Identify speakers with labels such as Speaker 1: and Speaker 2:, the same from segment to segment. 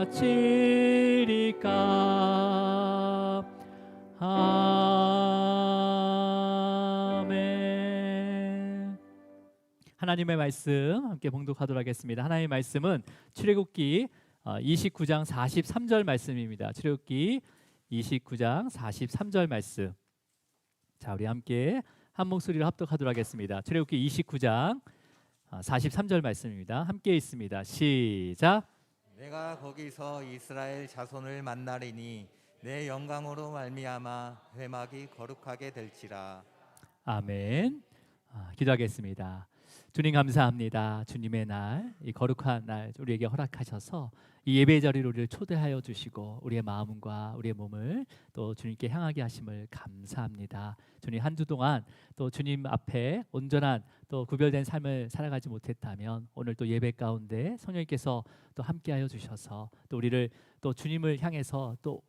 Speaker 1: 바치리까. 아멘. 하나님의 말씀 함께 봉독하도록 하겠습니다. 하나님의 말씀은 출애굽기 29장 43절 말씀입니다. 출애굽기 29장 43절 말씀. 자, 우리 함께 한 목소리로 합독하도록 하겠습니다. 출애굽기 29장 43절 말씀입니다. 함께 있습니다. 시작.
Speaker 2: 내가 거기서 이스라엘 자손을 만나리니 내 영광으로 말미암아 회막이 거룩하게 될지라.
Speaker 1: 아멘. 기도하겠습니다. 주님 감사합니다. 주님의 날, 이 거룩한 날 우리에게 허락하셔서 이 예배 자리로 우리를 초대하여 주시고 우리의 마음과 우리의 몸을 또 주님께 향하게 하심을 감사합니다. 주님 한 주 동안 또 주님 앞에 온전한 또 구별된 삶을 살아가지 못했다면 오늘 또 예배 가운데 성령님께서 또 함께하여 주셔서 또 우리를 또 주님을 향해서 또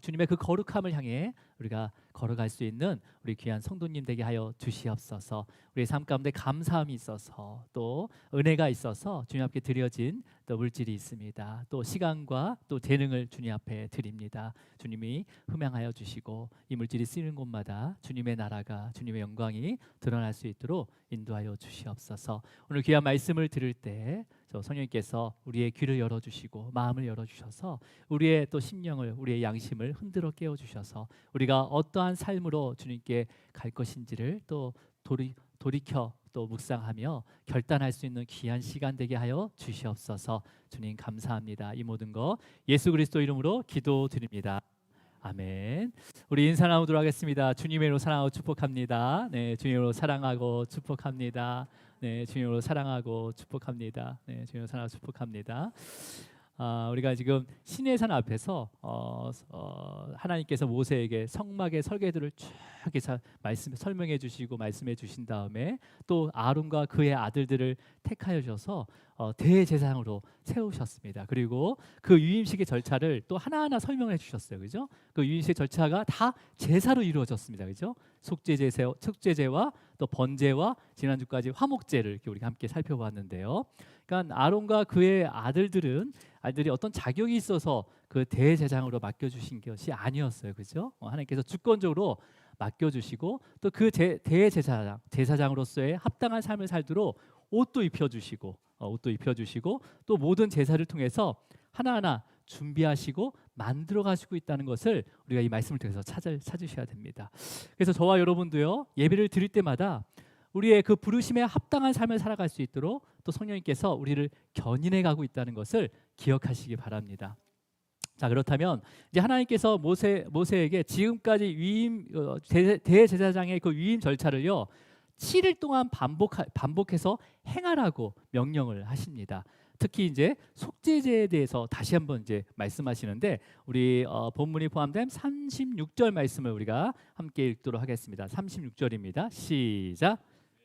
Speaker 1: 주님의 그 거룩함을 향해 우리가 걸어갈 수 있는 우리 귀한 성도님 되게 하여 주시옵소서. 우리의 삶 가운데 감사함이 있어서 또 은혜가 있어서 주님 앞에 드려진 또 물질이 있습니다. 또 시간과 또 재능을 주님 앞에 드립니다. 주님이 흠양하여 주시고 이 물질이 쓰이는 곳마다 주님의 나라가 주님의 영광이 드러날 수 있도록 인도하여 주시옵소서. 오늘 귀한 말씀을 들을 때 성령님께서 우리의 귀를 열어주시고 마음을 열어주셔서 우리의 또 심령을 우리의 양심을 흔들어 깨워주셔서 우리가 어떠한 삶으로 주님께 갈 것인지를 또 돌이켜 또 묵상하며 결단할 수 있는 귀한 시간 되게 하여 주시옵소서. 주님 감사합니다. 이 모든 거 예수 그리스도 이름으로 기도드립니다. 아멘. 우리 인사 나누도록 하겠습니다. 주님으로 사랑하고 축복합니다. 네, 주님으로 사랑하고 축복합니다. 네, 주님으로 사랑하고 축복합니다. 네, 주님으로 사랑하고 축복합니다. 우리가 지금 시내산 앞에서 하나님께서 모세에게 성막의 설계도를 쭉 말씀 설명해 주시고 말씀해 주신 다음에 또 아론과 그의 아들들을 택하여 주셔서 대제사장으로 세우셨습니다. 그리고 그 유임식의 절차를 또 하나하나 설명해 주셨어요. 그죠? 그 유임식 절차가 다 제사로 이루어졌습니다. 그죠? 속죄제와 또 번제와 지난주까지 화목제를 이렇게 우리가 함께 살펴봤는데요. 그러니까 아론과 그의 아들들이 어떤 자격이 있어서 그 대제사장으로 맡겨주신 것이 아니었어요. 그죠? 하나님께서 주권적으로 맡겨주시고 또 그 제사장으로서의 합당한 삶을 살도록 옷도 입혀주시고 또 모든 제사를 통해서 하나하나 준비하시고 만들어 가시고 있다는 것을 우리가 이 말씀을 통해서 찾으셔야 됩니다. 그래서 저와 여러분도요, 예배를 드릴 때마다 우리의 그 부르심에 합당한 삶을 살아갈 수 있도록 또 성령님께서 우리를 견인해 가고 있다는 것을 기억하시기 바랍니다. 자, 그렇다면 이제 하나님께서 모세에게 지금까지 대제사장의 그 위임 절차를요 7일 동안 반복해서 행하라고 명령을 하십니다. 특히 이제 속죄제에 대해서 다시 한번 이제 말씀하시는데 우리 본문이 포함된 36절 말씀을 우리가 함께 읽도록 하겠습니다. 36절입니다. 시작.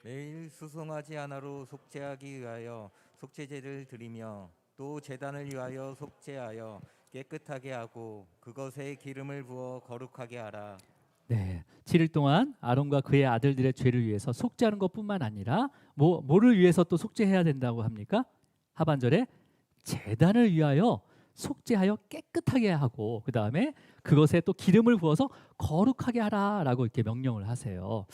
Speaker 2: 매일 수송아지 하나로 속죄하기 위하여 속죄제를 드리며 또 제단을 위하여 속죄하여 깨끗하게 하고 그것에 기름을 부어 거룩하게 하라.
Speaker 1: 네, 7일 동안 아론과 그의 아들들의 죄를 위해서 속죄하는 것뿐만 아니라 뭐를 위해서 또 속죄해야 된다고 합니까? 하반절에 제단을 위하여 속죄하여 깨끗하게 하고 그 다음에 그것에 또 기름을 부어서 거룩하게 하라라고 이렇게 명령을 하세요.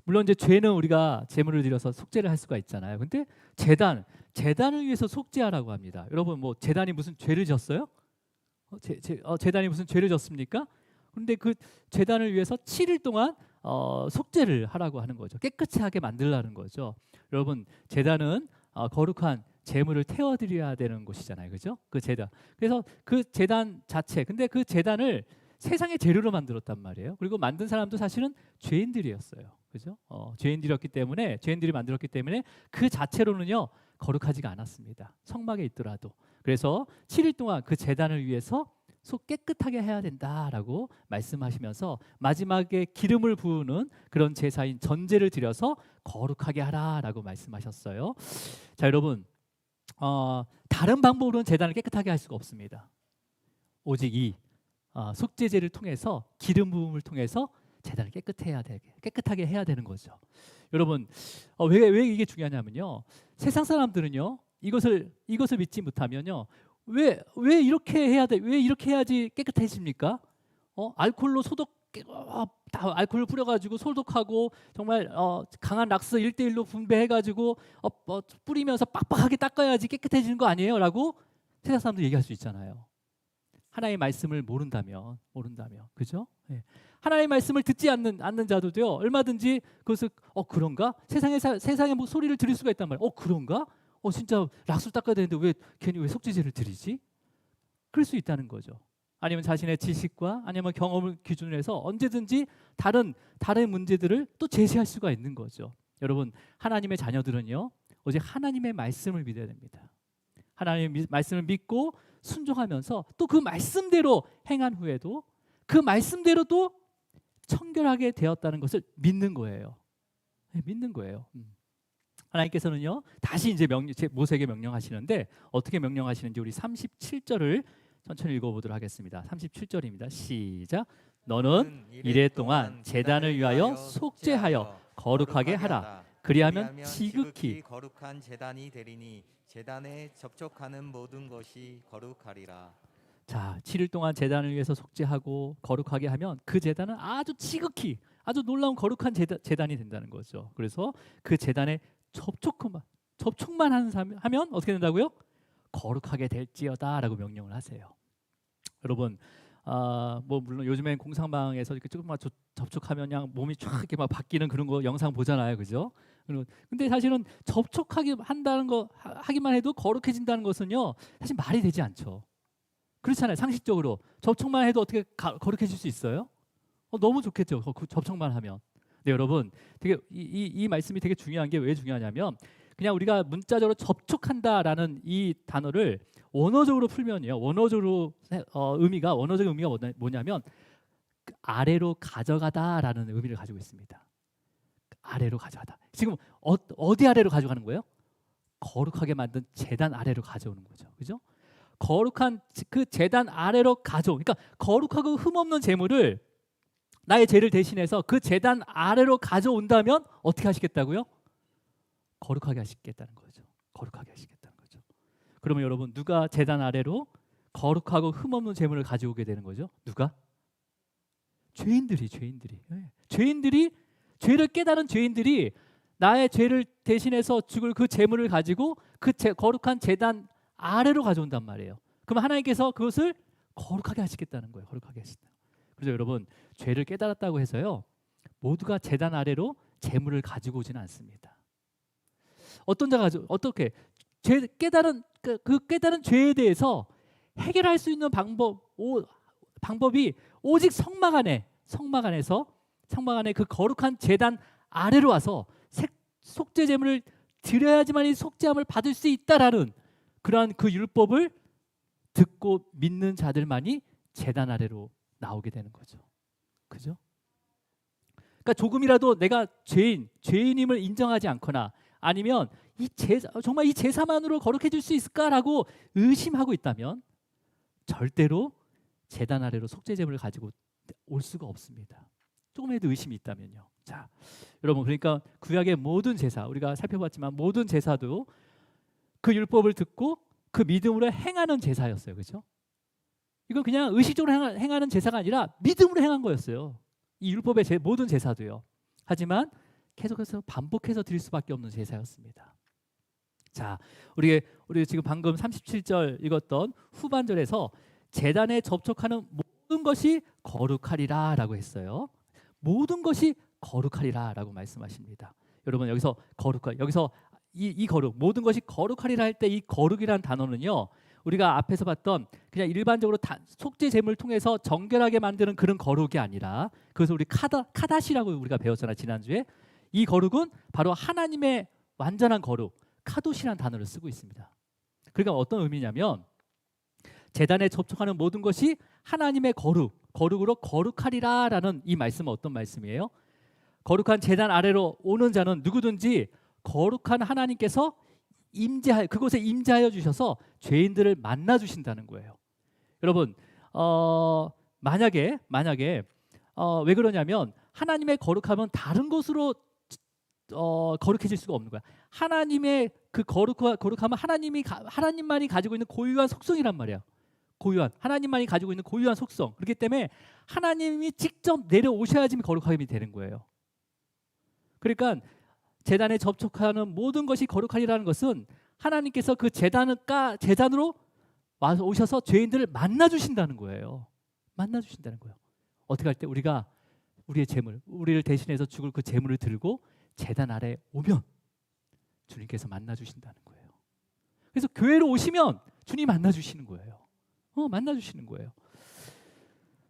Speaker 1: 물론 이제 죄는 우리가 제물을 드려서 속죄를 할 수가 있잖아요. 근데 제단을 위해서 속죄하라고 합니다. 여러분 뭐 제단이 무슨 죄를 졌어요? 제단이 무슨 죄를 졌습니까? 그런데 그 제단을 위해서 7일 동안 속죄를 하라고 하는 거죠. 깨끗이 하게 만들라는 거죠. 여러분 제단은 거룩한 제물을 태워드려야 되는 곳이잖아요, 그죠? 그 제단. 그래서 그 제단 자체, 근데 그 제단을 세상의 재료로 만들었단 말이에요. 그리고 만든 사람도 사실은 죄인들이었어요, 그죠? 죄인들이 만들었기 때문에 그 자체로는요 거룩하지가 않았습니다. 성막에 있더라도. 그래서 7일 동안 그 제단을 위해서 깨끗하게 해야 된다라고 말씀하시면서 마지막에 기름을 부으는 그런 제사인 전제를 드려서 거룩하게 하라라고 말씀하셨어요. 자, 여러분. 다른 방법으로는 제단을 깨끗하게 할 수가 없습니다. 오직 이 속죄제를 통해서 기름 부음을 통해서 제단을 깨끗하게 해야 되는 거죠. 여러분 왜 이게 중요하냐면요. 세상 사람들은요 이것을 믿지 못하면요 왜 이렇게 해야 돼? 왜 이렇게 해야지 깨끗해집니까? 알코올로 다 알코올 뿌려가지고 소독하고 정말 강한 락스 1대1로 분배해가지고 뿌리면서 빡빡하게 닦아야지 깨끗해지는 거 아니에요?라고 세상 사람들 얘기할 수 있잖아요. 하나님의 말씀을 모른다면, 그죠? 예. 하나님의 말씀을 듣지 않는 자들도요, 얼마든지 그것을 그런가? 세상에 뭐 소리를 들을 수가 있단 말이에요. 그런가? 진짜 락스를 닦아야 되는데 왜 괜히 왜 속죄제를 드리지? 그럴 수 있다는 거죠. 아니면 자신의 지식과 아니면 경험을 기준으로 해서 언제든지 다른 문제들을 또 제시할 수가 있는 거죠. 여러분, 하나님의 자녀들은요, 오직 하나님의 말씀을 믿어야 됩니다. 하나님의 말씀을 믿고 순종하면서 또 그 말씀대로 행한 후에도 그 말씀대로도 청결하게 되었다는 것을 믿는 거예요. 믿는 거예요. 하나님께서는요, 다시 이제 모세에게 명령하시는데 어떻게 명령하시는지 우리 37절을 천천히 읽어보도록 하겠습니다. 37절입니다. 시작. 너는 이레 동안 제단을 위하여 속죄하여 거룩하게 하라. 그리하면 지극히
Speaker 2: 거룩한 제단이 되리니 제단에 접촉하는 모든 것이 거룩하리라.
Speaker 1: 자, 7일 동안 제단을 위해서 속죄하고 거룩하게 하면 그 제단은 아주 지극히 아주 놀라운 거룩한 제단이 된다는 거죠. 그래서 그 제단에 접촉만 하면 어떻게 된다고요? 거룩하게 될지어다라고 명령을 하세요. 여러분, 뭐 물론 요즘엔 공상방에서 이렇게 조금만 접촉하면 그냥 몸이 쫙 이렇게 막 바뀌는 그런 거 영상 보잖아요, 그죠? 근데 사실은 하기만 해도 거룩해진다는 것은요, 사실 말이 되지 않죠. 그렇잖아요. 상식적으로 접촉만 해도 어떻게 거룩해질 수 있어요? 너무 좋겠죠. 접촉만 하면. 네, 여러분, 되게 이 말씀이 되게 중요한 게 왜 중요하냐면, 그냥 우리가 문자적으로 접촉한다라는 이 단어를 원어적으로 풀면요, 원어적 의미가 뭐냐면 아래로 가져가다라는 의미를 가지고 있습니다. 아래로 가져가다. 지금 어디 아래로 가져가는 거예요? 거룩하게 만든 제단 아래로 가져오는 거죠. 그죠? 거룩한 그 제단 아래로 그러니까 거룩하고 흠없는 제물을, 나의 죄를 대신해서 그 제단 아래로 가져온다면 어떻게 하시겠다고요? 거룩하게 하시겠다는 거죠. 거룩하게 하시겠다는 거죠. 그러면 여러분, 누가 제단 아래로 거룩하고 흠없는 제물을 가져오게 되는 거죠? 누가? 죄인들이. 네. 죄를 깨달은 죄인들이 나의 죄를 대신해서 죽을 그 제물을 가지고 그 거룩한 제단 아래로 가져온단 말이에요. 그럼 하나님께서 그것을 거룩하게 하시겠다는 거예요. 거룩하게 하신다. 그래서 여러분, 죄를 깨달았다고 해서요, 모두가 제단 아래로 제물을 가지고 오지는 않습니다. 어떤 자가 어떻게 깨달은 죄에 대해서 해결할 수 있는 방법이 오직 성막 안에 그 거룩한 제단 아래로 와서 속죄 제물을 드려야지만 이 속죄함을 받을 수 있다라는 그러한 그 율법을 듣고 믿는 자들만이 제단 아래로 나오게 되는 거죠. 그죠? 그러니까 조금이라도 내가 죄인임을 인정하지 않거나 아니면 정말 이 제사만으로 거룩해질 수 있을까라고 의심하고 있다면 절대로 제단 아래로 속죄 제물을 가지고 올 수가 없습니다. 조금이라도 의심이 있다면요. 자, 여러분, 그러니까 구약의 모든 제사, 우리가 살펴봤지만 모든 제사도 그 율법을 듣고 그 믿음으로 행하는 제사였어요. 그렇죠? 이건 그냥 의식적으로 행하는 제사가 아니라 믿음으로 행한 거였어요. 이 율법의 모든 제사도요. 하지만 계속해서 반복해서 드릴 수밖에 없는 제사였습니다. 자, 우리 지금 방금 37절 읽었던 후반절에서 제단에 접촉하는 모든 것이 거룩하리라라고 했어요. 모든 것이 거룩하리라라고 말씀하십니다. 여러분, 여기서 이 거룩, 모든 것이 거룩하리라 할 때 이 거룩이라는 단어는요, 우리가 앞에서 봤던 그냥 일반적으로 속죄 제물을 통해서 정결하게 만드는 그런 거룩이 아니라, 그래서 우리 카다시라고 우리가 배웠잖아요, 지난주에. 이 거룩은 바로 하나님의 완전한 거룩, 카도시라는 단어를 쓰고 있습니다. 그러니까 어떤 의미냐면, 제단에 접촉하는 모든 것이 하나님의 거룩으로 거룩하리라라는 이 말씀은 어떤 말씀이에요? 거룩한 제단 아래로 오는 자는 누구든지 거룩한 하나님께서 그곳에 임재하여 주셔서 죄인들을 만나 주신다는 거예요. 여러분, 만약에 왜 그러냐면, 하나님의 거룩하면 다른 것으로 거룩해질 수가 없는 거야. 하나님의 그 거룩함은 하나님만이 가지고 있는 고유한 속성이란 말이야. 고유한 하나님만이 가지고 있는 고유한 속성. 그렇기 때문에 하나님이 직접 내려오셔야지 거룩함이 되는 거예요. 그러니까 제단에 접촉하는 모든 것이 거룩하리라는 것은 하나님께서 그 제단으로 와서 오셔서 죄인들을 만나 주신다는 거예요. 만나 주신다는 거예요. 어떻게 할 때 우리가 우리의 재물, 우리를 대신해서 죽을 그 재물을 들고 제단 아래 오면 주님께서 만나 주신다는 거예요. 그래서 교회로 오시면 주님 만나 주시는 거예요. 만나 주시는 거예요.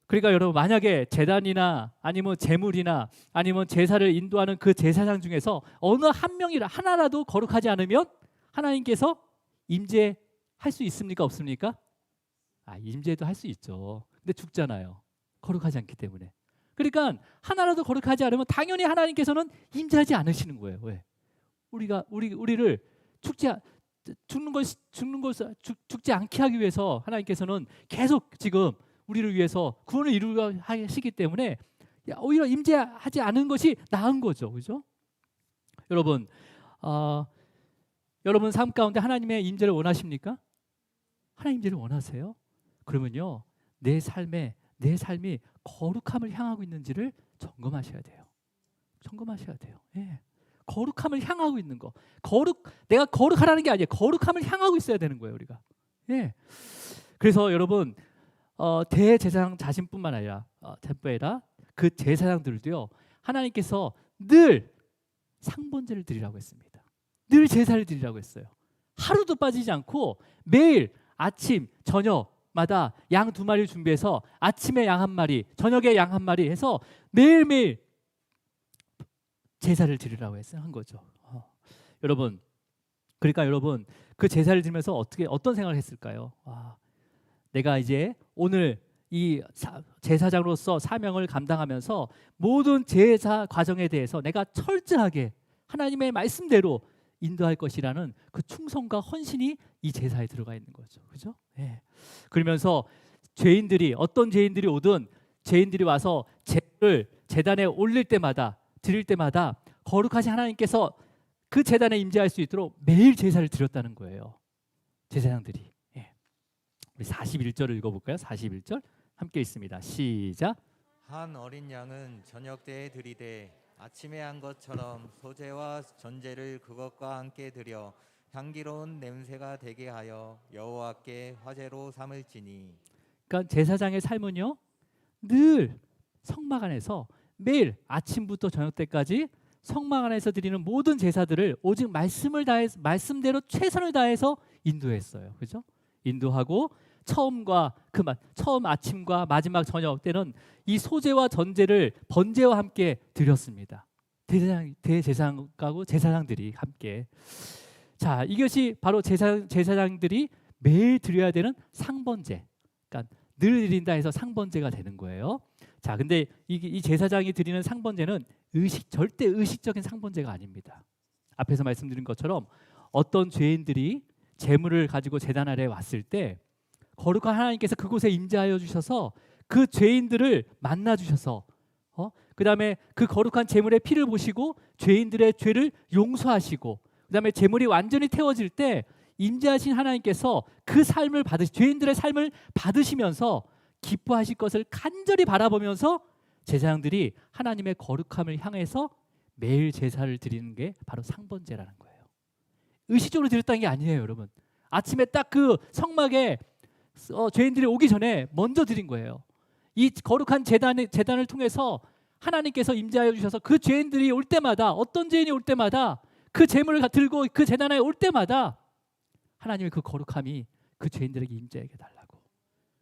Speaker 1: 그러니까 여러분, 만약에 제단이나 아니면 제물이나 아니면 제사를 인도하는 그 제사장 중에서 어느 한 명이라 하나라도 거룩하지 않으면 하나님께서 임재할 수 있습니까? 없습니까? 임재도 할 수 있죠. 근데 죽잖아요. 거룩하지 않기 때문에. 그러니까 하나라도 거룩하지 않으면 당연히 하나님께서는 임재하지 않으시는 거예요. 왜? 우리를 죽지 않게 하기 위해서 하나님께서는 계속 지금 우리를 위해서 구원을 이루려 하시기 때문에 오히려 임재하지 않은 것이 나은 거죠. 그죠? 여러분, 여러분 삶 가운데 하나님의 임재를 원하십니까? 하나님 임재를 원하세요? 그러면요, 내 삶이 거룩함을 향하고 있는지를 점검하셔야 돼요. 점검하셔야 돼요. 예. 거룩함을 향하고 있는 거. 내가 거룩하라는 게 아니에요. 거룩함을 향하고 있어야 되는 거예요, 우리가. 예. 그래서 여러분, 대제사장 자신뿐만 아니라 그 제사장들도요, 하나님께서 늘 상번제를 드리라고 했습니다. 늘 제사를 드리라고 했어요. 하루도 빠지지 않고 매일 아침, 저녁마다 양 2마리를 준비해서 아침에 양 1마리, 저녁에 양 1마리 해서 매일매일 제사를 드리라고 한 거죠. 여러분, 그러니까 여러분, 그 제사를 드리면서 어떤 생각을 했을까요? 내가 이제 오늘 이 제사장으로서 사명을 감당하면서 모든 제사 과정에 대해서 내가 철저하게 하나님의 말씀대로 인도할 것이라는 그 충성과 헌신이 이 제사에 들어가 있는 거죠. 그죠? 예. 그러면서 어떤 죄인들이 오든 죄인들이 와서 제를 제단에 드릴 때마다 거룩하신 하나님께서 그 제단에 임재할 수 있도록 매일 제사를 드렸다는 거예요. 제사장들이. 예. 우리 41절을 읽어볼까요? 41절 함께 있습니다. 시작.
Speaker 2: 한 어린 양은 저녁 때에 드리되 아침에 한 것처럼 소제와 전제를 그것과 함께 드려 향기로운 냄새가 되게 하여 여호와께 화제로 삼을지니.
Speaker 1: 그러니까 제사장의 삶은요, 늘 성막 안에서 매일 아침부터 저녁 때까지 성막 안에서 드리는 모든 제사들을 오직 말씀대로 최선을 다해서 인도했어요. 그죠? 인도하고 처음 아침과 마지막 저녁 때는 이 소제와 전제를 번제와 함께 드렸습니다. 대제사장하고 제사장들이 함께. 자, 이것이 바로 제사장들이 매일 드려야 되는 상번제. 그러니까 늘 드린다 해서 상번제가 되는 거예요. 자, 근데 이 제사장이 드리는 상번제는 절대 의식적인 상번제가 아닙니다. 앞에서 말씀드린 것처럼 어떤 죄인들이 재물을 가지고 제단 아래에 왔을 때 거룩한 하나님께서 그곳에 임재하여 주셔서 그 죄인들을 만나 주셔서 그다음에 그 거룩한 제물의 피를 보시고 죄인들의 죄를 용서하시고 그다음에 제물이 완전히 태워질 때 임재하신 하나님께서 죄인들의 삶을 받으시면서 기뻐하실 것을 간절히 바라보면서 제사장들이 하나님의 거룩함을 향해서 매일 제사를 드리는 게 바로 상번제라는 거예요. 의식적으로 드렸다는 게 아니에요, 여러분. 아침에 딱 그 성막에 죄인들이 오기 전에 먼저 드린 거예요. 이 거룩한 제단을 통해서 하나님께서 임재하여 주셔서 그 죄인들이 올 때마다, 어떤 죄인이 올 때마다 그 제물을 들고 그 제단에 올 때마다 하나님의 그 거룩함이 그 죄인들에게 임재하게 달라고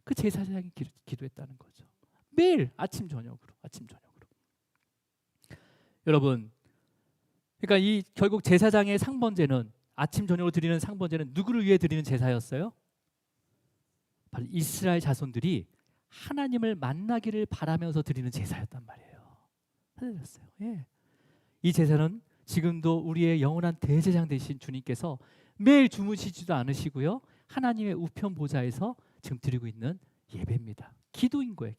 Speaker 1: 그 제사장이 기도했다는 거죠. 매일 아침 저녁으로. 여러분, 그러니까 결국 제사장의 상번제는, 아침 저녁으로 드리는 상번제는 누구를 위해 드리는 제사였어요? 바로 이스라엘 자손들이 하나님을 만나기를 바라면서 드리는 제사였단 말이에요. 예. 이 제사는 지금도 우리의 영원한 대제사장 되신 주님께서 매일 주무시지도 않으시고요, 하나님의 우편 보좌에서 지금 드리고 있는 예배입니다. 기도인 거예요.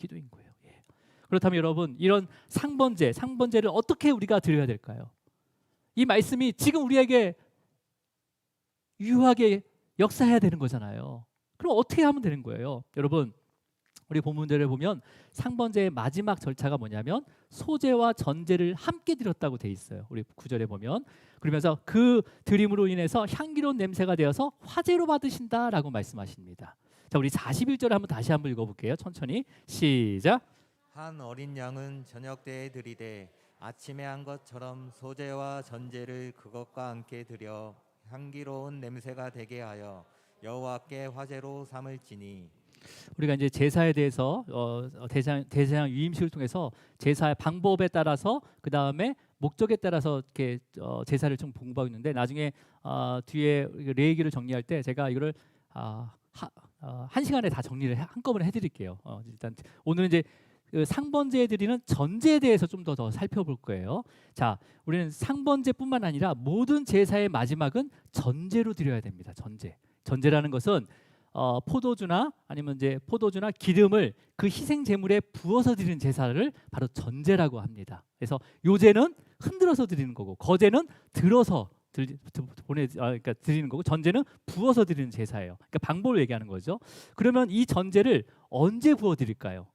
Speaker 1: 예. 그렇다면 여러분, 이런 상번제를 어떻게 우리가 드려야 될까요? 이 말씀이 지금 우리에게 유효하게 역사해야 되는 거잖아요. 그럼 어떻게 하면 되는 거예요? 여러분, 우리 본문들을 보면 상번제의 마지막 절차가 뭐냐면 소제와 전제를 함께 드렸다고 돼 있어요. 우리 구절에 보면. 그러면서 그 드림으로 인해서 향기로운 냄새가 되어서 화제로 받으신다라고 말씀하십니다. 자, 우리 41절을 한번 다시 한번 읽어볼게요. 천천히 시작.
Speaker 2: 한 어린 양은 저녁 때에 드리되 아침에 한 것처럼 소제와 전제를 그것과 함께 드려 향기로운 냄새가 되게 하여 여호와께 화제로 삼을지니.
Speaker 1: 우리가 이제 제사에 대해서 대제사장 유임식을 통해서 제사의 방법에 따라서 그 다음에 목적에 따라서 이렇게 제사를 좀 공부하고 있는데 나중에 뒤에 레위기를 정리할 때 제가 이거를 한 시간에 다 정리를 한꺼번에 해드릴게요. 일단 오늘은 이제 그 상번제에 드리는 전제에 대해서 좀 더 살펴볼 거예요. 자, 우리는 상번제뿐만 아니라 모든 제사의 마지막은 전제로 드려야 됩니다. 전제라는 것은 포도주나 아니면 이제 포도주나 기름을 그 희생 제물에 부어서 드리는 제사를 바로 전제라고 합니다. 그래서 요제는 흔들어서 드리는 거고 거제는 들어서 그러니까 드리는 거고 전제는 부어서 드리는 제사예요. 그러니까 방법을 얘기하는 거죠. 그러면 이 전제를 언제 부어 드릴까요?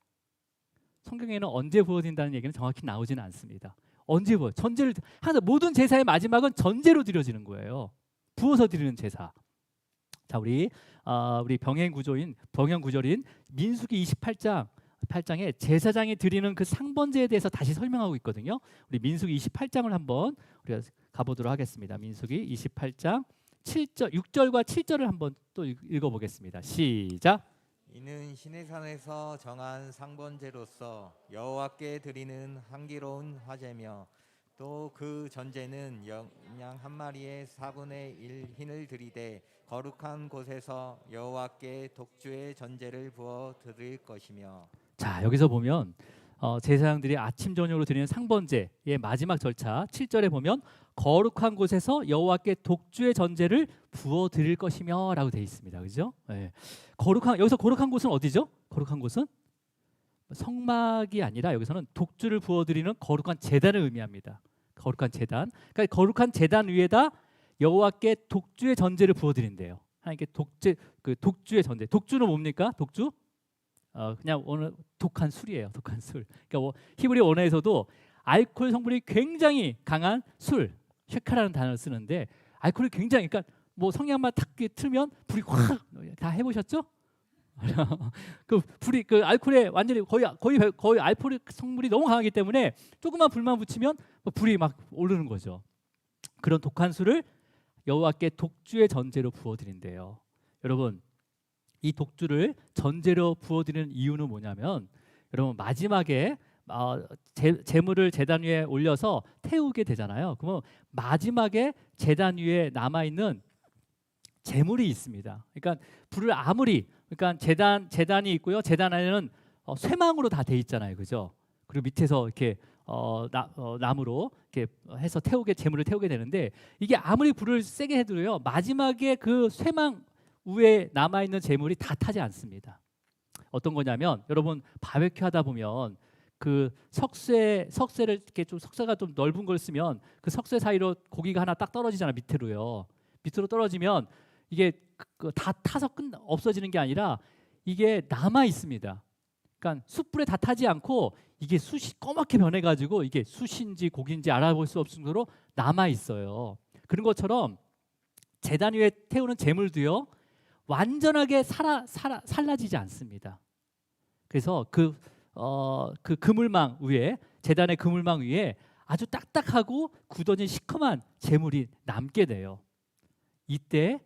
Speaker 1: 성경에는 언제 부어 드린다는 얘기는 정확히 나오지는 않습니다. 언제 부어? 전제를 항상 모든 제사의 마지막은 전제로 드려지는 거예요. 부어서 드리는 제사. 자, 우리 병행 구절인 민수기 8장에 제사장이 드리는 그 상번제에 대해서 다시 설명하고 있거든요. 우리 민수기 28장을 한번 우리가 가보도록 하겠습니다. 민수기 28장 6절과 7절을 한번 또 읽어보겠습니다. 시작.
Speaker 2: 이는 시내산에서 정한 상번제로서 여호와께 드리는 향기로운 화제며 또 그 전제는 양 한 마리의 4분의 1 흰을 드리되 거룩한 곳에서 여호와께 독주의 전제를 부어 드릴 것이며.
Speaker 1: 자, 여기서 보면 제사장들이 아침 저녁으로 드리는 상번제의 마지막 절차 7절에 보면 거룩한 곳에서 여호와께 독주의 전제를 부어 드릴 것이며라고 되어 있습니다. 그죠? 네. 여기서 거룩한 곳은 어디죠? 거룩한 곳은 성막이 아니라 여기서는 독주를 부어 드리는 거룩한 제단을 의미합니다. 거룩한 제단. 그러니까 거룩한 제단 위에다 여호와께 독주의 전제를 부어 드린대요. 하나님께 독주의 전제. 독주는 뭡니까? 독주? 그냥 오늘 독한 술이에요. 독한 술. 그러니까 히브리 언어에서도 알코올 성분이 굉장히 강한 술, 쉐카라는 단어를 쓰는데 알코올이 굉장히 그러니까 성냥만 탁 틀면 불이 확 다 해보셨죠? 그 불이 그 알코올에 완전히 거의 알코올 성분이 너무 강하기 때문에 조금만 불만 붙이면 불이 막 오르는 거죠. 그런 독한 술을 여호와께 독주의 전제로 부어드린대요. 여러분, 이 독주를 전제로 부어드리는 이유는 뭐냐면 여러분 마지막에 제물을 제단 위에 올려서 태우게 되잖아요. 그러면 마지막에 제단 위에 남아 있는 제물이 있습니다. 그러니까 불을 그러니까 제단이 있고요. 제단 안에는 쇠망으로 다 돼 있잖아요, 그죠? 그리고 밑에서 이렇게 나무로 이렇게 해서 제물을 태우게 되는데 이게 아무리 불을 세게 해도요, 마지막에 그 쇠망 위에 남아 있는 제물이 다 타지 않습니다. 어떤 거냐면 여러분 바베큐 하다 보면 그 석쇠를 이렇게 좀 석쇠가 좀 넓은 걸 쓰면 그 석쇠 사이로 고기가 하나 딱 떨어지잖아, 밑으로요. 밑으로 떨어지면 이게 다 타서 없어지는 게 아니라 이게 남아 있습니다. 그러니까 숯불에 다 타지 않고 이게 숯이 검맣게 변해가지고 이게 숯인지 고기인지 알아볼 수 없을 정도로 남아 있어요. 그런 것처럼 제단 위에 태우는 제물도요 완전하게 살라지지 않습니다. 그래서 그 그물망 위에 제단의 그물망 위에 아주 딱딱하고 굳어진 시커먼 제물이 남게 돼요. 이때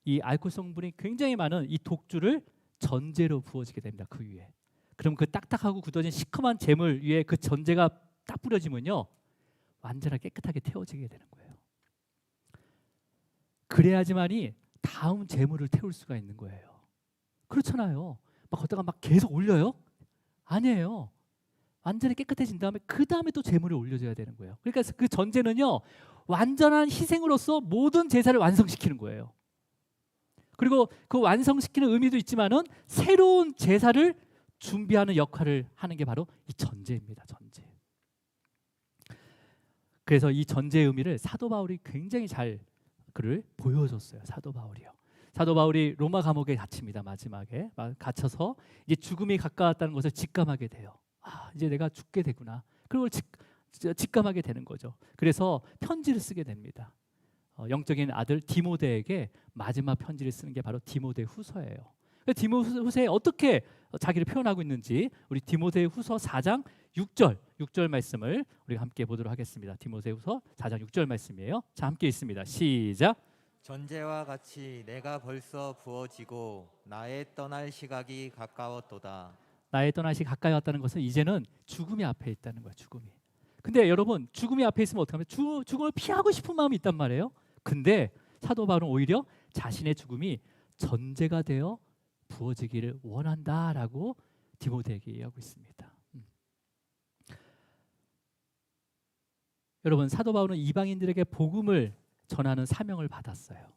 Speaker 1: 이 알코올 성분이 굉장히 많은 이 독주를 전제로 부어지게 됩니다. 그 위에. 그럼 그 딱딱하고 굳어진 시커먼 제물 위에 그 전제가 딱 뿌려지면요 완전하게 깨끗하게 태워지게 되는 거예요. 그래야지만이 다음 제물을 태울 수가 있는 거예요. 그렇잖아요. 막 걷다가 막 계속 올려요? 아니에요. 완전히 깨끗해진 다음에 그 다음에 또 제물을 올려줘야 되는 거예요. 그러니까 그 전제는요 완전한 희생으로서 모든 제사를 완성시키는 거예요. 그리고 그 완성시키는 의미도 있지만은 새로운 제사를 준비하는 역할을 하는 게 바로 이 전제입니다. 전제. 그래서 이 전제의 의미를 사도 바울이 굉장히 잘 그를 보여줬어요. 사도 바울이요. 사도 바울이 로마 감옥에 갇힙니다. 마지막에 갇혀서 이제 죽음이 가까웠다는 것을 직감하게 돼요. 아, 이제 내가 죽게 되구나. 그걸 직감하게 되는 거죠. 그래서 편지를 쓰게 됩니다. 영적인 아들 디모데에게 마지막 편지를 쓰는 게 바로 디모데 후서예요. 디모데후서에 어떻게 자기를 표현하고 있는지 우리 디모데 후서 4장 6절 말씀을 우리가 함께 보도록 하겠습니다. 디모데 후서 4장 6절 말씀이에요. 자, 함께 있습니다. 시작.
Speaker 2: 전제와 같이 내가 벌써 부어지고 나의 떠날 시각이 가까웠도다.
Speaker 1: 나의 떠날 시간이 가까이 왔다는 것은 이제는 죽음이 앞에 있다는 거야. 죽음이. 근데 여러분, 죽음이 앞에 있으면 어떡하면 죽음을 피하고 싶은 마음이 있단 말이에요. 근데 사도 바울은 오히려 자신의 죽음이 전제가 되어 부어지기를 원한다라고 디모데에게 얘기하고 있습니다. 여러분, 사도 바울은 이방인들에게 복음을 전하는 사명을 받았어요.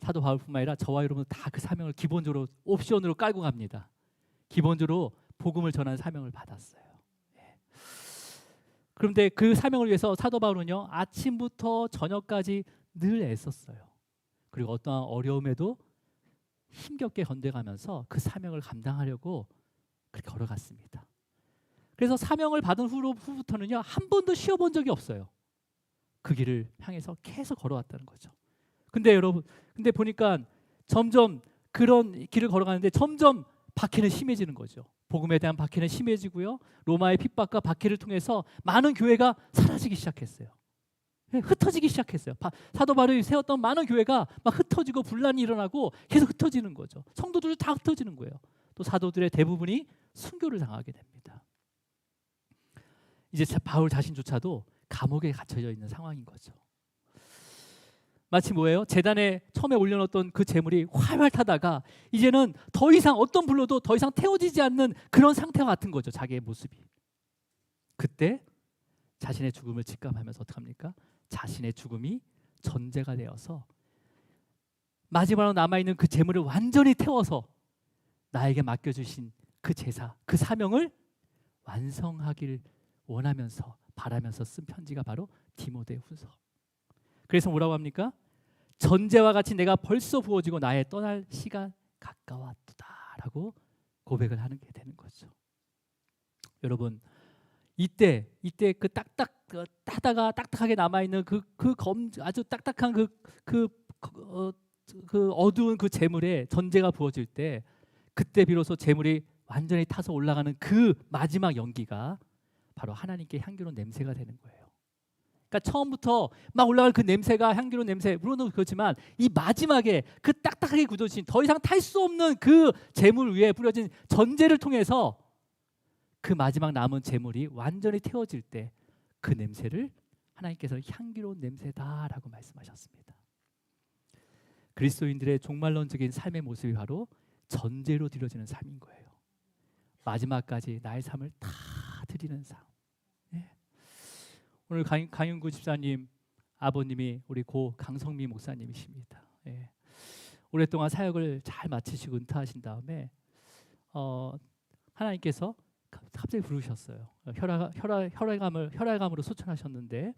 Speaker 1: 사도 바울뿐만 아니라 저와 여러분 다 그 사명을 기본적으로 옵션으로 깔고 갑니다. 기본적으로 복음을 전하는 사명을 받았어요. 그런데 그 사명을 위해서 사도 바울은요, 아침부터 저녁까지 늘 애썼어요. 그리고 어떠한 어려움에도 힘겹게 견뎌가면서 그 사명을 감당하려고 그렇게 걸어갔습니다. 그래서 사명을 받은 후부터는요, 한 번도 쉬어본 적이 없어요. 그 길을 향해서 계속 걸어왔다는 거죠. 근데 여러분, 보니까 점점 그런 길을 걸어가는데 점점 박해는 심해지는 거죠. 복음에 대한 박해는 심해지고요. 로마의 핍박과 박해를 통해서 많은 교회가 사라지기 시작했어요. 흩어지기 시작했어요. 사도 바울이 세웠던 많은 교회가 막 흩어지고 분란이 일어나고 계속 흩어지는 거죠. 성도들도 다 흩어지는 거예요. 또 사도들의 대부분이 순교를 당하게 됩니다. 이제 바울 자신조차도 감옥에 갇혀져 있는 상황인 거죠. 마치 뭐예요? 제단에 처음에 올려놓았던 그 재물이 활활 타다가 이제는 더 이상 어떤 불로도 더 이상 태워지지 않는 그런 상태와 같은 거죠. 자기의 모습이. 그때 자신의 죽음을 직감하면서 어떡합니까? 자신의 죽음이 전제가 되어서 마지막으로 남아있는 그 재물을 완전히 태워서 나에게 맡겨주신 그 제사, 그 사명을 완성하길 원하면서 바라면서 쓴 편지가 바로 디모데 후서. 그래서 뭐라고 합니까? 전제와 같이 내가 벌써 부어지고 나의 떠날 시간 가까웠다라고 고백을 하는 게 되는 거죠. 여러분, 이때 그 하다가 딱딱하게 남아 있는 아주 딱딱한 그 어두운 그 재물에 전제가 부어질 때, 그때 비로소 재물이 완전히 타서 올라가는 그 마지막 연기가 바로 하나님께 향기로운 냄새가 되는 거예요. 그러니까 처음부터 막 올라갈 그 냄새가 향기로운 냄새, 물론 그렇지만 이 마지막에 그 딱딱하게 굳어진 더 이상 탈 수 없는 그 재물 위에 뿌려진 전제를 통해서 그 마지막 남은 재물이 완전히 태워질 때 그 냄새를 하나님께서 향기로운 냄새다라고 말씀하셨습니다. 그리스도인들의 종말론적인 삶의 모습이 바로 전제로 드려지는 삶인 거예요. 마지막까지 나의 삶을 다 드리는 삶. 네. 오늘 강윤구 집사님 아버님이 우리 고 강성미 목사님이십니다. 네. 오랫동안 사역을 잘 마치시고 은퇴하신 다음에 하나님께서 갑자기 부르셨어요. 혈액암으로 소천하셨는데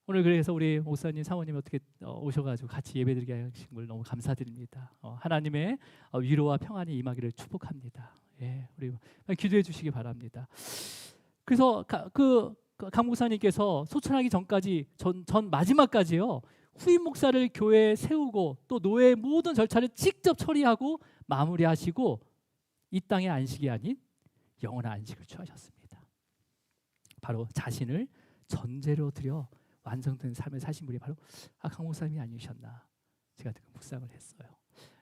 Speaker 1: 오늘 그래서 우리 목사님 사모님 어떻게 오셔가지고 같이 예배드리게 하신 걸 너무 감사드립니다. 하나님의 위로와 평안이 임하기를 축복합니다. 예, 우리 기도해 주시기 바랍니다. 그래서 강 목사님께서 소천하기 전까지 전 마지막까지요, 후임 목사를 교회에 세우고 또 노예의 모든 절차를 직접 처리하고 마무리하시고 이 땅의 안식이 아닌 영원한 안식을 취하셨습니다. 바로 자신을 전제로 드려 완성된 삶을 사신 분이 바로 강 목사님이 아니셨나, 제가 그 묵상을 했어요.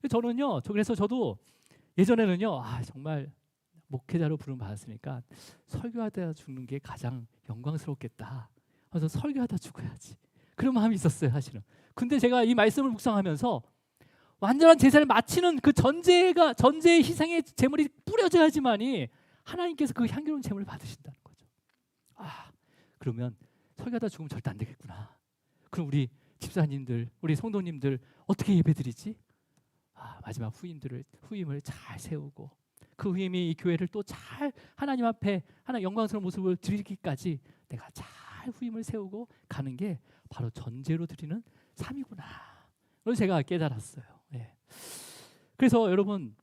Speaker 1: 저는요, 그래서 저도 예전에는요, 정말 목회자로 부름 받았으니까 설교하다 죽는 게 가장 영광스럽겠다. 그래서 설교하다 죽어야지, 그런 마음이 있었어요, 사실은. 근데 제가 이 말씀을 묵상하면서 완전한 제사를 마치는 그 전제의 희생의 제물이 뿌려져야지만이 하나님께서 그 향기로운 제물을 받으신다는 거죠. 그러면 설교하다 죽으면 절대 안 되겠구나. 그럼 우리 집사님들, 우리 성도님들 어떻게 예배드리지? 마지막 후임을 잘 세우고 그 후임이 이 교회를 또 잘 하나님 앞에 하나님 영광스러운 모습을 드리기까지 내가 잘 후임을 세우고 가는 게 바로 전제로 드리는 삼위구나. 그래서 제가 깨달았어요. 예. 그래서 여러분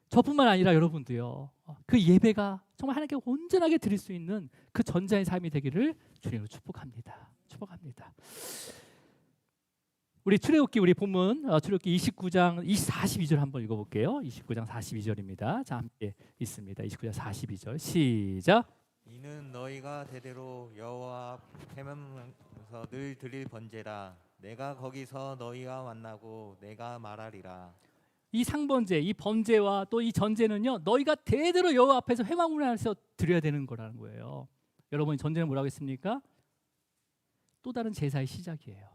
Speaker 1: 저뿐만 아니라 여러분도요. 그 예배가 정말 하나님께 온전하게 드릴 수 있는 그 전자의 삶이 되기를 주님으로 축복합니다. 축복합니다. 우리 출애굽기 우리 본문 출애굽기 29장 42절 한번 읽어볼게요. 29장 42절입니다. 자, 함께 있습니다. 29장 42절 시작.
Speaker 2: 이는 너희가 대대로 여호와 앞 헤매면서 늘 드릴 번제라. 내가 거기서 너희와 만나고 내가 말하리라.
Speaker 1: 이 상번제, 이 번제와 또 이 전제는요, 너희가 대대로 여호와 앞에서 회막문안에서 드려야 되는 거라는 거예요. 여러분, 전제는 뭐라고 했습니까? 또 다른 제사의 시작이에요.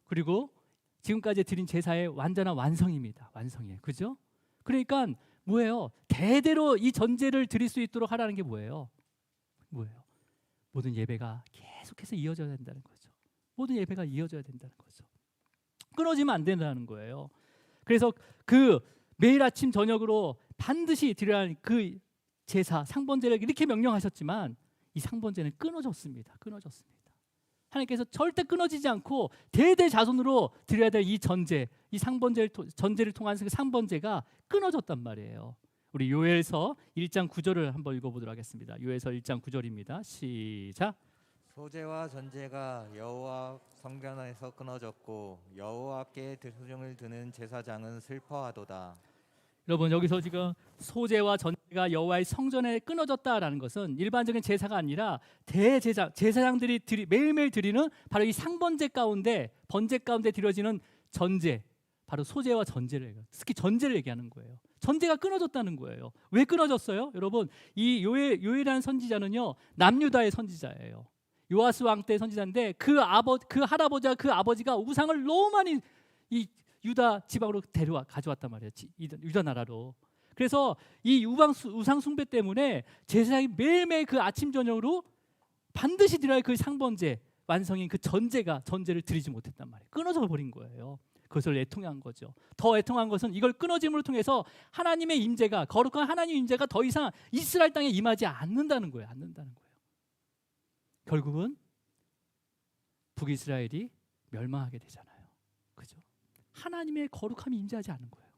Speaker 1: 그리고 지금까지 드린 제사의 완전한 완성입니다. 완성이에요. 그죠? 그러니까 뭐예요? 대대로 이 전제를 드릴 수 있도록 하라는 게 뭐예요? 뭐예요? 모든 예배가 계속해서 이어져야 된다는 거죠. 모든 예배가 이어져야 된다는 거죠. 끊어지면 안 된다는 거예요. 그래서 그 매일 아침 저녁으로 반드시 드려야 하는 그 제사 상번제를 이렇게 명령하셨지만 이 상번제는 끊어졌습니다. 끊어졌습니다. 하나님께서 절대 끊어지지 않고 대대자손으로 드려야 될 이 전제, 이 전제를 통한 그 상번제가 끊어졌단 말이에요. 우리 요엘서 1장 9절을 한번 읽어보도록 하겠습니다. 요엘서 1장 9절입니다. 시작.
Speaker 2: 소제와 전제가 여호와 성전에서 끊어졌고 여호와께 소중을 드는 제사장은 슬퍼하도다.
Speaker 1: 여러분, 여기서 지금 소제와 전제가 여호와의 성전에 끊어졌다라는 것은 일반적인 제사가 아니라 제사장들이 매일매일 드리는 바로 이 상번제 가운데 번제 가운데 드려지는 전제, 바로 소제와 전제를, 특히 전제를 얘기하는 거예요. 전제가 끊어졌다는 거예요. 왜 끊어졌어요? 여러분, 이 요엘이라는 선지자는요, 남유다의 선지자예요. 요아스 왕 때 선지자인데 그 할아버지와 그 아버지가 우상을 너무 많이 이 유다 지방으로 가져왔단 말이에요. 유다 나라로. 그래서 이 우상 숭배 때문에 제사장이 매일매일 그 아침 저녁으로 반드시 드려야 할 그 상번제 완성인 그 전제를 드리지 못했단 말이에요. 끊어져 버린 거예요. 그것을 애통한 거죠. 더 애통한 것은 이걸 끊어짐으로 통해서 하나님의 임재가, 거룩한 하나님의 임재가 더 이상 이스라엘 땅에 임하지 않는다는 거예요. 결국은 북이스라엘이 멸망하게 되잖아요. 그죠? 하나님의 거룩함이 임재하지 않는 거예요.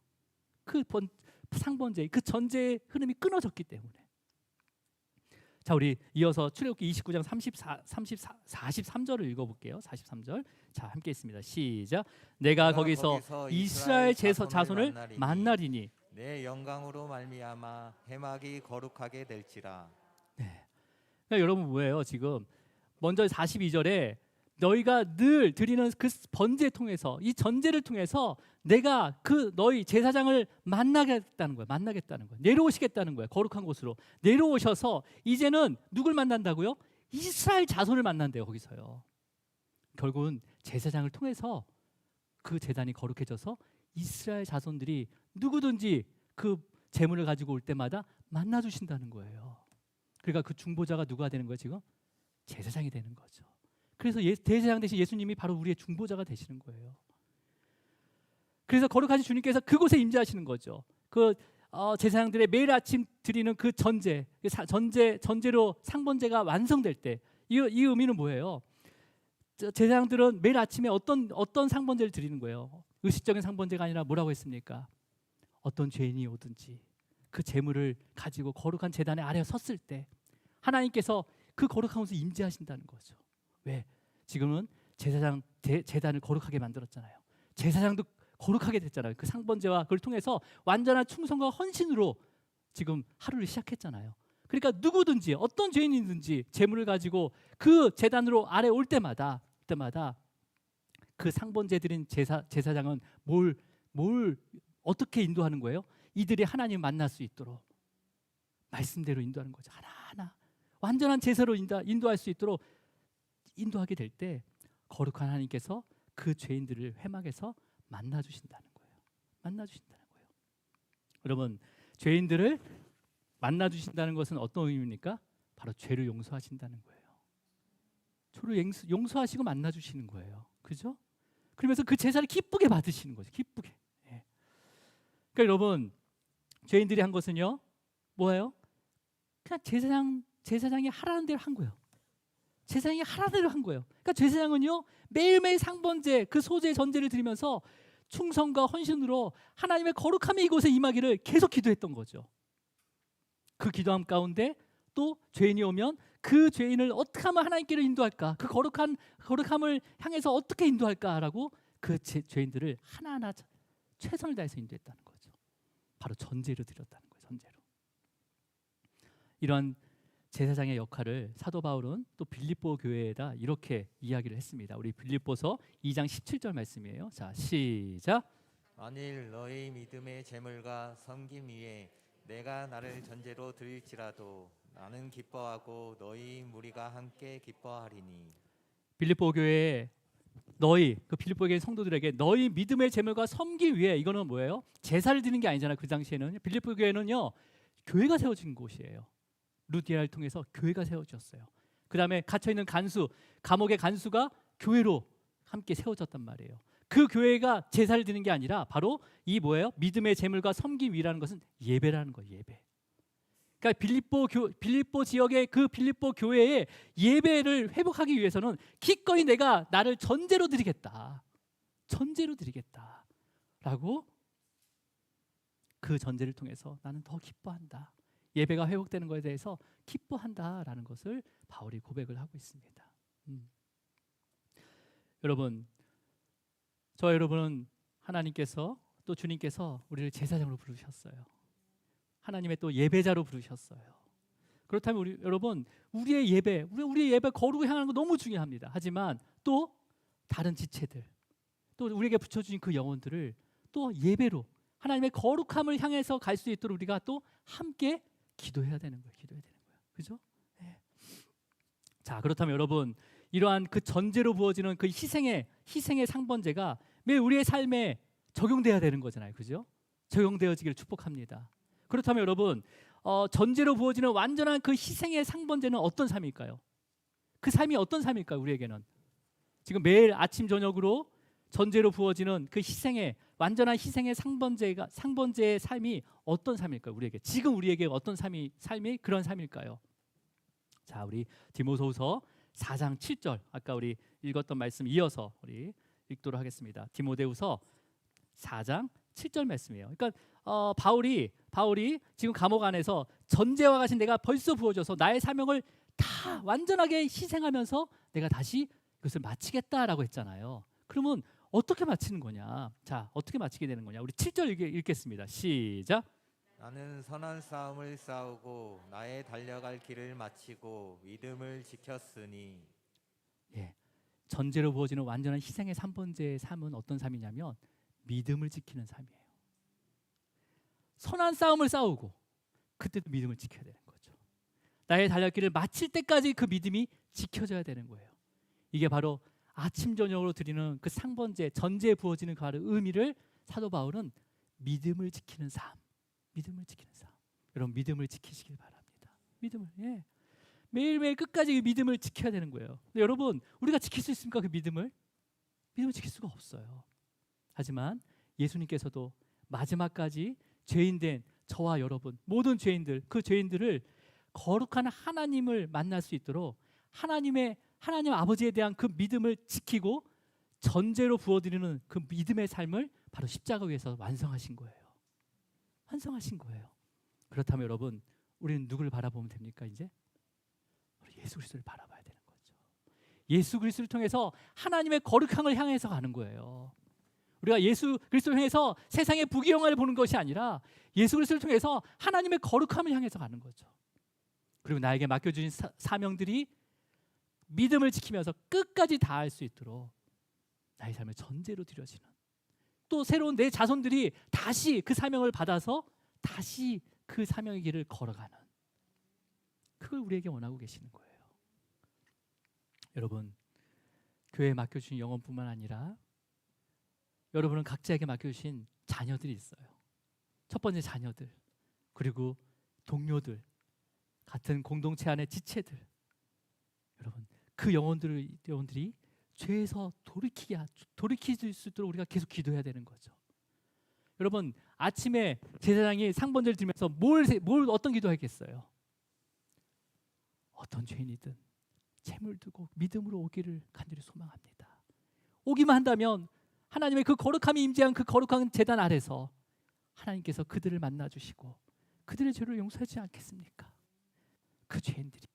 Speaker 1: 그 상번제, 그 전제의 흐름이 끊어졌기 때문에. 자, 우리 이어서 출애굽기 29장 43절을 읽어볼게요. 43절. 자, 함께 있습니다. 시작. 내가 거기서 이스라엘 자손을 만나리니
Speaker 2: 내 영광으로 말미암아 해막이 거룩하게 될지라.
Speaker 1: 네. 그러니까 여러분 뭐예요? 지금 먼저 42절에 너희가 늘 드리는 그 번제 통해서, 이 전제를 통해서 내가 그 너희 제사장을 만나겠다는 거예요. 내려오시겠다는 거예요. 거룩한 곳으로 내려오셔서 이제는 누굴 만난다고요? 이스라엘 자손을 만난대요. 거기서요. 결국은 제사장을 통해서 그 제단이 거룩해져서 이스라엘 자손들이 누구든지 그 제물을 가지고 올 때마다 만나 주신다는 거예요. 그러니까 그 중보자가 누가 되는 거예요? 지금 제사장이 되는 거죠. 그래서 대제사장 대신 예수님이 바로 우리의 중보자가 되시는 거예요. 그래서 거룩하신 주님께서 그곳에 임재하시는 거죠. 그 제사장들의 매일 아침 드리는 그 전제로 상번제가 완성될 때 이 의미는 뭐예요? 제사장들은 매일 아침에 어떤 상번제를 드리는 거예요? 의식적인 상번제가 아니라 뭐라고 했습니까? 어떤 죄인이 오든지 그 제물을 가지고 거룩한 제단의 아래에 섰을 때 하나님께서 그 거룩한 곳에 임재하신다는 거죠. 왜? 지금은 제단을 거룩하게 만들었잖아요. 제사장도 거룩하게 됐잖아요. 그 상번제와 그걸 통해서 완전한 충성과 헌신으로 지금 하루를 시작했잖아요. 그러니까 누구든지 어떤 죄인이든지 제물을 가지고 그 제단으로 아래 올 때마다 그 상번제 드린 제사장은 뭘 어떻게 인도하는 거예요? 이들이 하나님 만날 수 있도록 말씀대로 인도하는 거죠. 하나하나 완전한 제사로 인도할 수 있도록 인도하게 될 때 거룩한 하나님께서 그 죄인들을 회막에서 만나 주신다는 거예요. 여러분, 죄인들을 만나 주신다는 것은 어떤 의미입니까? 바로 죄를 용서하신다는 거예요. 죄를 용서하시고 만나 주시는 거예요. 그죠? 그러면서 그 제사를 기쁘게 받으시는 거죠. 기쁘게. 예. 그러니까 여러분, 죄인들이 한 것은요, 뭐예요? 그냥 제사장이 하라는 대로 한 거예요. 제사장이 하라는 대로 한 거예요. 그러니까 제사장은요, 매일매일 상번제 그 소재 전제를 드리면서 충성과 헌신으로 하나님의 거룩함이 이곳에 임하기를 계속 기도했던 거죠. 그 기도함 가운데 또 죄인이 오면 그 죄인을 어떻게 하면 하나님께로 인도할까? 그 거룩함을 향해서 어떻게 인도할까라고 그 죄인들을 하나하나 최선을 다해서 인도했다는 거죠. 바로 전제로 드렸다는 거예요. 전제로. 이런 제사장의 역할을 사도 바울은 또 빌립보 교회에다 이렇게 이야기를 했습니다. 우리 빌립보서 2장 17절 말씀이에요. 자, 시작.
Speaker 2: 만일 너희 믿음의 재물과 섬김 위에 내가 나를 전제로 드릴지라도 나는 기뻐하고 너희 무리가 함께 기뻐하리니.
Speaker 1: 빌립보 교회에 너희 그 빌립보 교회 성도들에게 너희 믿음의 재물과 섬기 위해 이거는 뭐예요? 제사를 드리는 게 아니잖아요. 그 당시에는 빌립보 교회는요 교회가 세워진 곳이에요. 루디아를 통해서 교회가 세워졌어요. 그 다음에 갇혀 있는 간수, 감옥의 간수가 교회로 함께 세워졌단 말이에요. 그 교회가 제사를 드리는 게 아니라 바로 이 뭐예요? 믿음의 재물과 섬김 위라는 것은 예배라는 거예요. 예배. 그러니까 빌립보 지역의 그 빌립보 교회의 예배를 회복하기 위해서는 기꺼이 내가 나를 전제로 드리겠다. 전제로 드리겠다라고 그 전제를 통해서 나는 더 기뻐한다. 예배가 회복되는 것에 대해서 기뻐한다라는 것을 바울이 고백을 하고 있습니다. 여러분, 저 여러분은 하나님께서 또 주님께서 우리를 제사장으로 부르셨어요. 하나님의 또 예배자로 부르셨어요. 그렇다면 여러분 우리의 예배 거룩을 향하는 거 너무 중요합니다. 하지만 또 다른 지체들, 또 우리에게 붙여주신 그 영혼들을 또 예배로 하나님의 거룩함을 향해서 갈 수 있도록 우리가 또 함께 기도해야 되는 거예요. 그죠? 네. 자, 그렇다면 여러분 이러한 그 전제로 부어지는 그 희생의 상번제가 매일 우리의 삶에 적용돼야 되는 거잖아요. 그죠? 적용되어지기를 축복합니다. 그렇다면 여러분 전제로 부어지는 완전한 그 희생의 상번제는 어떤 삶일까요? 그 삶이 어떤 삶일까요? 우리에게는 지금 매일 아침 저녁으로 전제로 부어지는 그 완전한 희생의 상번제의 삶이 어떤 삶일까요? 우리에게 지금 우리에게 어떤 삶이 그런 삶일까요? 자, 우리 디모데후서 4장 7절 아까 우리 읽었던 말씀 이어서 우리 읽도록 하겠습니다. 디모데후서 4장 7절 말씀이에요. 그러니까 바울이 지금 감옥 안에서 전제와 같이 내가 벌써 부어져서 나의 사명을 다 완전하게 희생하면서 내가 다시 그것을 마치겠다라고 했잖아요. 그러면 어떻게 마치는 거냐? 자, 어떻게 마치게 되는 거냐? 우리 7절 읽겠습니다. 시작.
Speaker 2: 나는 선한 싸움을 싸우고 나의 달려갈 길을 마치고 믿음을 지켰으니.
Speaker 1: 예, 전제로 부어지는 완전한 희생의 3번째의 삶은 어떤 삶이냐면 믿음을 지키는 삶이에요. 선한 싸움을 싸우고 그때도 믿음을 지켜야 되는 거죠. 나의 달려갈 길을 마칠 때까지 그 믿음이 지켜져야 되는 거예요. 이게 바로 아침 저녁으로 드리는 그 상번제 전제에 부어지는 그 의미를 사도 바울은 믿음을 지키는 삶. 여러분 믿음을 지키시길 바랍니다. 믿음을 매일매일 끝까지 믿음을 지켜야 되는 거예요. 근데 여러분 우리가 지킬 수 있습니까? 그 믿음을 지킬 수가 없어요. 하지만 예수님께서도 마지막까지 죄인된 저와 여러분 모든 죄인들 그 죄인들을 거룩한 하나님을 만날 수 있도록 하나님 아버지에 대한 그 믿음을 지키고 전제로 부어드리는 그 믿음의 삶을 바로 십자가 위에서 완성하신 거예요. 그렇다면 여러분 우리는 누구를 바라보면 됩니까? 이제 예수 그리스도를 바라봐야 되는 거죠. 예수 그리스도를 통해서 하나님의 거룩함을 향해서 가는 거예요. 우리가 예수 그리스도를 향해서 세상의 부귀영화를 보는 것이 아니라 예수 그리스도를 통해서 하나님의 거룩함을 향해서 가는 거죠. 그리고 나에게 맡겨주신 사명들이 믿음을 지키면서 끝까지 다할 수 있도록 나의 삶을 전제로 드려지는 또 새로운 내 자손들이 다시 그 사명을 받아서 다시 그 사명의 길을 걸어가는 그걸 우리에게 원하고 계시는 거예요. 여러분 교회에 맡겨주신 영혼뿐만 아니라 여러분은 각자에게 맡겨주신 자녀들이 있어요. 첫 번째 자녀들 그리고 동료들 같은 공동체 안의 지체들 여러분 그 영혼들이 죄에서 돌이킬 수 있도록 우리가 계속 기도해야 되는 거죠. 여러분 아침에 제사장이 상번제를 드리면서 어떤 기도했겠어요? 어떤 죄인이든 재물 두고 믿음으로 오기를 간절히 소망합니다. 오기만 한다면 하나님의 그 거룩함이 임재한 그 거룩한 제단 아래서 하나님께서 그들을 만나 주시고 그들의 죄를 용서하지 않겠습니까? 그 죄인들이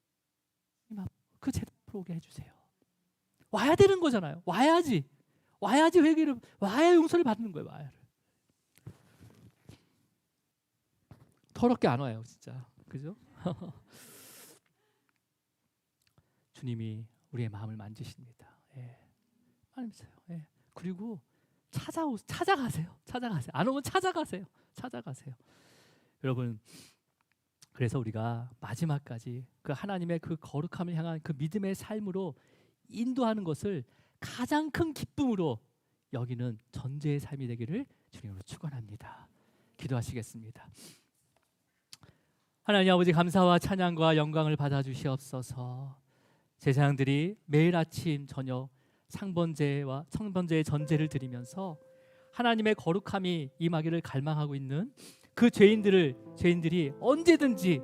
Speaker 1: 그 제단 앞으로 오게 해주세요. 와야 되는 거잖아요. 와야지 회개를, 와야 용서를 받는 거예요. 와야를. 더럽게 안 와요, 진짜. 그죠? 주님이 우리의 마음을 만지십니다. 예. 만지세요. 예. 그리고 찾아가세요. 안 오면 찾아가세요. 여러분, 그래서 우리가 마지막까지 그 하나님의 그 거룩함을 향한 그 믿음의 삶으로 인도하는 것을 가장 큰 기쁨으로 여기는 전제의 삶이 되기를 주님으로 축원합니다. 기도하시겠습니다. 하나님 아버지, 감사와 찬양과 영광을 받아 주시옵소서. 제사장들이 매일 아침 저녁 상번제와 성번제의 전제를 드리면서 하나님의 거룩함이 임하기를 갈망하고 있는 그 죄인들이 언제든지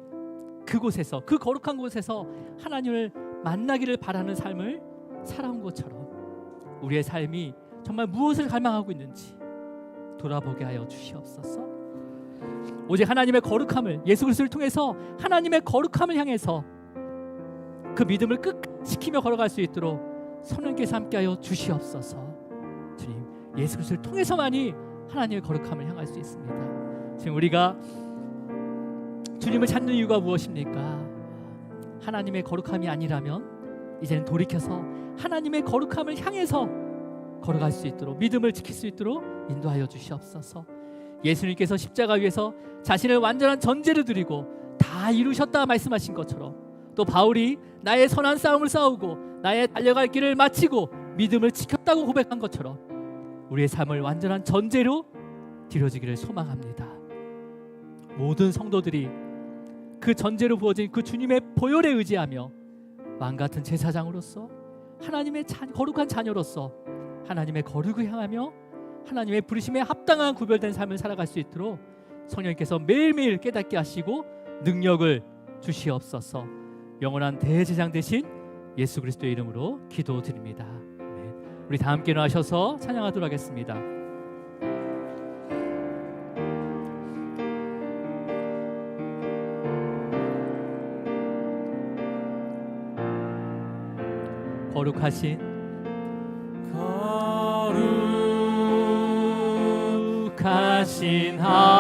Speaker 1: 그곳에서, 그 거룩한 곳에서 하나님을 만나기를 바라는 삶을 살아온 것처럼 우리의 삶이 정말 무엇을 갈망하고 있는지 돌아보게 하여 주시옵소서. 오직 하나님의 거룩함을, 예수 그리스도를 통해서 하나님의 거룩함을 향해서 그 믿음을 끝까지 지키며 걸어갈 수 있도록 성령께서 함께하여 주시옵소서. 주님, 예수 그리스도를 통해서만이 하나님의 거룩함을 향할 수 있습니다. 지금 우리가 주님을 찾는 이유가 무엇입니까? 하나님의 거룩함이 아니라면 이제는 돌이켜서 하나님의 거룩함을 향해서 걸어갈 수 있도록, 믿음을 지킬 수 있도록 인도하여 주시옵소서. 예수님께서 십자가 위에서 자신을 완전한 전제를 드리고 다 이루셨다 말씀하신 것처럼, 또 바울이 나의 선한 싸움을 싸우고 나의 달려갈 길을 마치고 믿음을 지켰다고 고백한 것처럼 우리의 삶을 완전한 전제로 드려지기를 소망합니다. 모든 성도들이 그 전제로 부어진 그 주님의 보혈에 의지하며 왕같은 제사장으로서 하나님의 거룩한 자녀로서 하나님의 거룩을 향하며 하나님의 부르심에 합당한 구별된 삶을 살아갈 수 있도록 성령께서 매일매일 깨닫게 하시고 능력을 주시옵소서. 영원한 대제사장 되신 예수 그리스도의 이름으로 기도드립니다. 아멘. 우리 다 함께 일어나셔서 찬양하도록 하겠습니다. 거룩하신 하나님